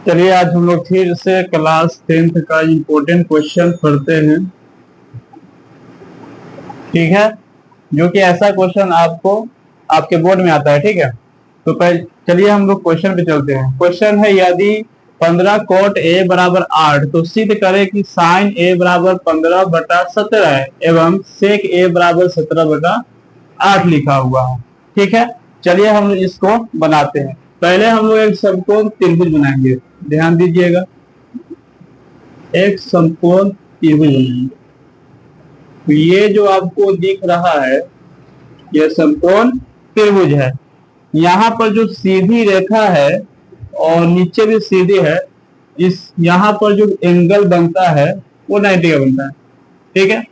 चलिए आज हम लोग फिर से क्लास 10th का इम्पोर्टेंट क्वेश्चन पढ़ते हैं। ठीक है, जो कि ऐसा क्वेश्चन आपको आपके बोर्ड में आता है। ठीक है, तो पहले चलिए हम लोग क्वेश्चन पे चलते हैं। क्वेश्चन है यदि 15 cot a बराबर 8 तो सिद्ध करें कि sin a बराबर 15/17 है एवं sec a बराबर 17/8 लिखा हुआ है। ठीक है, चलिए हम इसको बनाते हैं। पहले हम लोग एक समकोण त्रिभुज बनाएंगे, ध्यान दीजिएगा। एक समकोण त्रिभुज बनाएंगे, तो ये जो आपको दिख रहा है यह समकोण त्रिभुज है। यहाँ पर जो सीधी रेखा है और नीचे भी सीधी है, इस यहाँ पर जो एंगल बनता है वो 90 का बनता है। ठीक है,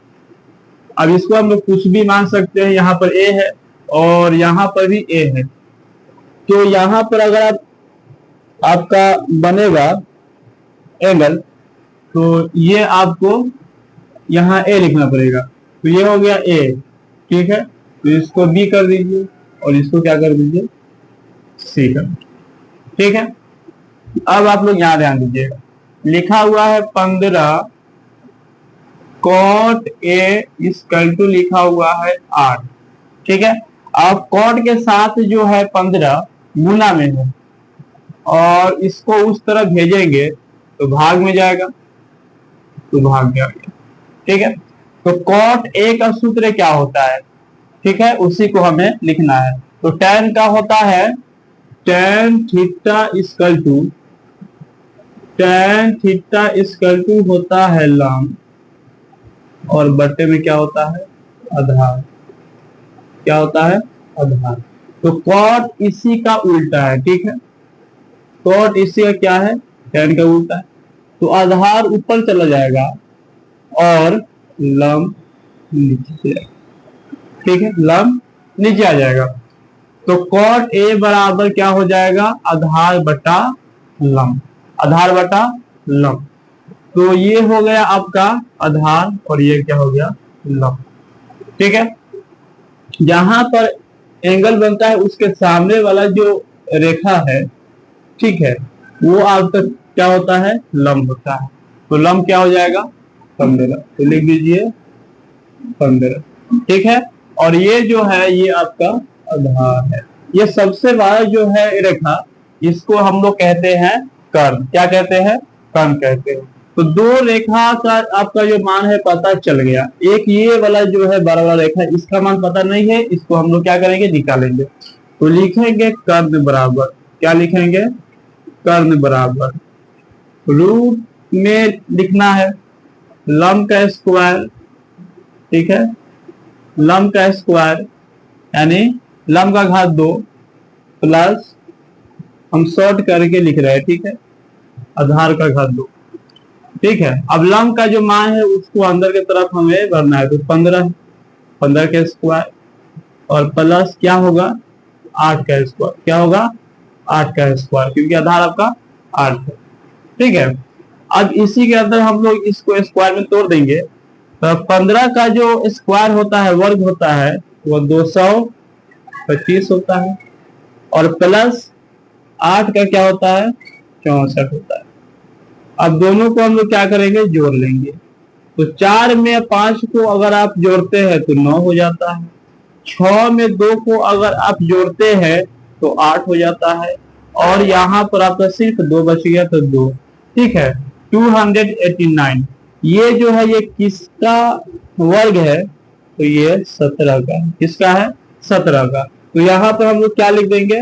अब इसको हम लोग कुछ भी मान सकते हैं। यहाँ पर ए है और यहाँ पर भी ए है, तो यहाँ पर अगर आपका बनेगा एंगल तो ये आपको यहाँ ए लिखना पड़ेगा, तो ये हो गया ए। ठीक है, तो इसको बी कर दीजिए और इसको क्या कर दीजिए, सी कर। ठीक है, अब आप लोग यहाँ ध्यान दीजिएगा, लिखा हुआ है 15 cot a इक्वल टू लिखा हुआ है 8। ठीक है, अब cot के साथ जो है 15 गुना में है और इसको उस तरफ भेजेंगे तो भाग में जाएगा, तो भाग जाएगा। ठीक है, तो cot a का सूत्र क्या होता है, ठीक है, उसी को हमें लिखना है। तो tan का होता है tan थीटा इक्वल टू होता है लंब और बटे में क्या होता है, आधार। क्या होता है, आधार। तो cot इसी का उल्टा है। ठीक है, cot इसी का क्या है, tan का उल्टा है। तो आधार ऊपर चला जाएगा और लंब नीचे जाएगा। ठीक है, लंब नीचे आ जाएगा। तो cot a बराबर क्या हो जाएगा, आधार बटा लंब, आधार बटा लंब। तो ये हो गया आपका आधार और ये क्या हो गया, लंब। ठीक है, जहां पर एंगल बनता है उसके सामने वाला जो रेखा है, ठीक है, वो आपका क्या होता है, लंब होता है। तो लंब क्या हो जाएगा, 15। तो लिख दीजिए 15। ठीक है, और ये जो है ये आपका आधार है। ये सबसे बड़ा जो है रेखा, इसको हम लोग कहते हैं कर्ण। क्या कहते हैं, कर्ण कहते हैं। तो दो रेखा का आपका जो मान है पता चल गया। एक ये वाला जो है बड़ा वाला रेखा, इसका मान पता नहीं है, इसको हम लोग क्या करेंगे, निकालेंगे। तो लिखेंगे कर्ण बराबर, क्या लिखेंगे, कर्ण बराबर रूट में लिखना है लंब का स्क्वायर। ठीक है, लंब का स्क्वायर यानी लंब का घात 2 प्लस हम शॉर्ट करके लिख रहे हैं। ठीक है, आधार का घात 2। ठीक है, अब लंब का जो मान है उसको अंदर की तरफ हमें भरना है। तो 15 का स्क्वायर और प्लस क्या होगा, 8 का स्क्वायर। क्या होगा, 8 का स्क्वायर, क्योंकि आधार आपका 8 है। ठीक है, अब इसी के अंदर हम लोग इसको स्क्वायर में तोड़ देंगे। तो 15 का जो स्क्वायर होता है, वर्ग होता है, वो 225 होता है और प्लस 8 का क्या होता है, 64 होता है। अब दोनों को हम लोग क्या करेंगे, जोड़ लेंगे। तो 4 में 5 को अगर आप जोड़ते हैं तो 9 हो जाता है। 6 में 2 को अगर आप जोड़ते हैं तो 8 हो जाता है और यहाँ पर आपका सिर्फ 2 बच गया, तो 2। ठीक है, 289। ये जो है ये किसका वर्ग है, तो ये 17 का। किसका है, 17 का। तो यहाँ पर हम लोग क्या लिख देंगे,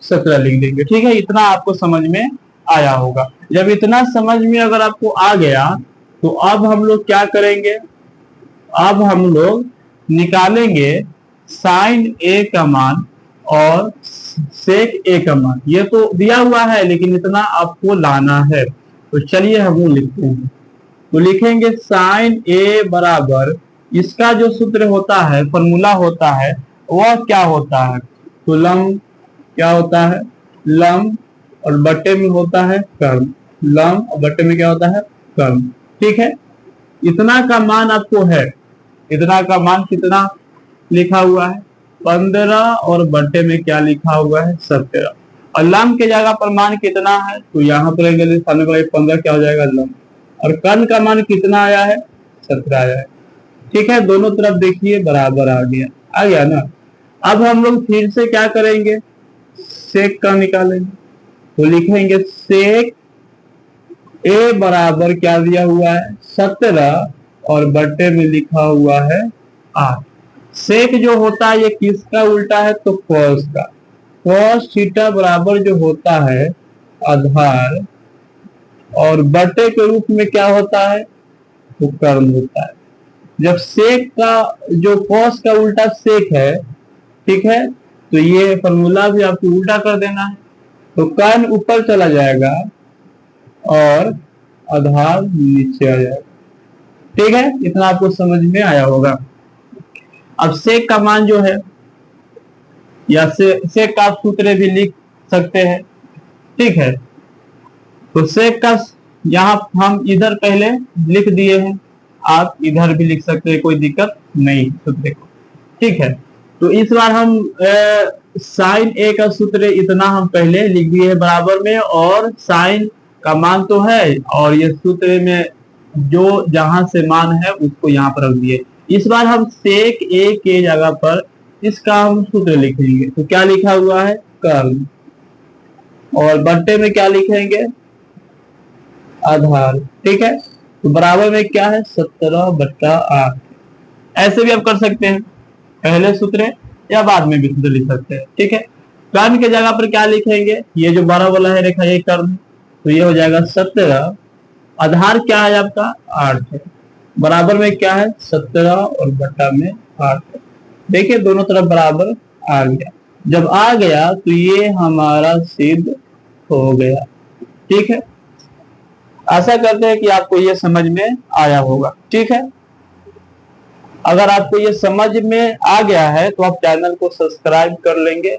17 लिख देंगे। ठीक है, इतना आपको समझ में आया होगा। जब इतना समझ में अगर आपको आ गया तो अब हम लोग क्या करेंगे, अब हम लोग निकालेंगे साइन a का मान और सेक a का मान। ये तो दिया हुआ है लेकिन इतना आपको लाना है। तो चलिए हम लिखते हैं। तो लिखेंगे साइन a बराबर, इसका जो सूत्र होता है, फॉर्मूला होता है, वह क्या होता है, तो लंब क्या होता है, लंब और बटे में होता है कर्ण। लंब और बटे में क्या होता है, कर्ण। ठीक है, इतना का मान आपको है। इतना का मान कितना लिखा हुआ है, 15 और बटे में क्या लिखा हुआ है, 17। और लम के जगह पर मान कितना है, तो यहाँ पर सामने वाला 15 क्या हो जाएगा लम, और कर्ण का मान कितना आया है 17 आया है। ठीक है, दोनों तरफ देखिए बराबर आ गया ना। अब हम लोग फिर से क्या करेंगे, सेक का निकालेंगे, तो लिखेंगे सेक ए बराबर क्या दिया हुआ है 17 और बट्टे में लिखा हुआ है 8। सेक जो होता है ये किसका उल्टा है, तो कॉस का। कॉस थीटा बराबर जो होता है आधार, और बटे के रूप में क्या होता है, तो कर्ण होता है। जब सेक का जो कॉस का उल्टा सेक है, ठीक है, तो ये फॉर्मूला भी आपको उल्टा कर देना है, तो कर्ण ऊपर चला जाएगा और आधार नीचे आ जाएगा। ठीक है, इतना आपको समझ में आया होगा। अब सेक का मान जो है, या सेक का सूत्र भी लिख सकते हैं। ठीक है, तो सेक का यहाँ हम इधर पहले लिख दिए हैं, आप इधर भी लिख सकते हैं, कोई दिक्कत नहीं सूत्र को। ठीक है, तो इस बार हम साइन ए का सूत्र इतना हम पहले लिख दिए हैं बराबर में, और साइन का मान तो है, और ये सूत्र में जो जहां से मान है उसको यहाँ पर रख दिए। इस बार हम सेक ए के जगह पर इसका हम सूत्र लिखेंगे, तो क्या लिखा हुआ है कर्ण, और बट्टे में क्या लिखेंगे आधार। ठीक है, तो बराबर में क्या है 17/8। ऐसे भी आप कर सकते हैं, पहले सूत्र या बाद में भी सूत्र लिख सकते हैं। ठीक है, कर्ण के जगह पर क्या लिखेंगे, ये जो बड़ा वाला है रेखा ये कर्ण, तो ये हो जाएगा 17, आधार क्या है आपका 8 है, बराबर में क्या है 17 और बट्टा में 8 है। देखिए दोनों तरफ बराबर आ गया। जब आ गया तो ये हमारा सिद्ध हो गया। ठीक है, आशा करते हैं कि आपको ये समझ में आया होगा। ठीक है, अगर आपको ये समझ में आ गया है तो आप चैनल को सब्सक्राइब कर लेंगे